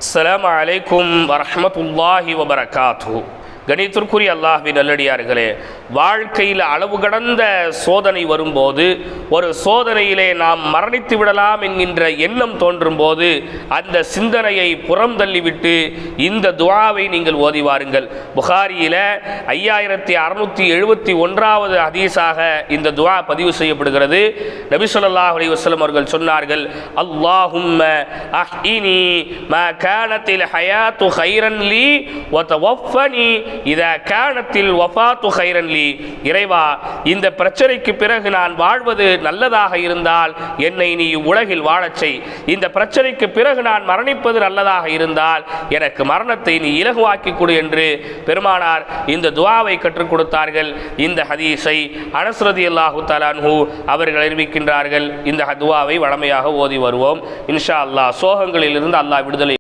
அஸ்ஸலாமு அலைக்கும் வரஹ்மத்துல்லாஹி வபரகாத்துஹு. கணித்திற்குரிய அல்லாஹ்வின் நல்லடியார்களே, வாழ்க்கையில் அளவு கடந்த சோதனை வரும்போது, ஒரு சோதனையிலே நாம் மரணித்து விடலாம் என்கின்ற எண்ணம் தோன்றும் போது அந்த சிந்தனையை புறம் தள்ளிவிட்டு இந்த துஆவை நீங்கள் ஓதி வாருங்கள். புகாரியில 5671வது ஹதீஸாக இந்த துஆ பதிவு செய்யப்படுகிறது. நபி ஸல்லல்லாஹு அலைஹி வஸல்லம் அவர்கள் சொன்னார்கள், அல்லாஹும்ம அஹ்இனி மா கானத்தில் ஹயாத்து கைரன் லீ வ தவஃபனி இதா கானத்தில் வஃபாத்து கைரன் லீ. இறைவா, இந்த பிரச்சனைக்கு பிறகு நான் வாழ்வது நல்லதாக இருந்தால் என்னை நீ உலகில் வாழச் செய். இந்த பிரச்சனைக்கு பிறகு நான் மரணிப்பது நல்லதாக இருந்தால் எனக்கு மரணத்தை நீ இலகுவாக்கி கொடு என்று பெருமானார் இந்த துஆவை கற்றுக் கொடுத்தார்கள். இந்த ஹதீஸை அனஸ் ரலியல்லாஹு தஆலா அன்ஹு அவர்கள் அறிவிக்கின்றார்கள். இந்த துஆவை வழமையாக ஓதி வருவோம். இன்ஷா அல்லாஹ் சோகங்களிலிருந்து அல்லாஹ் விடுதலை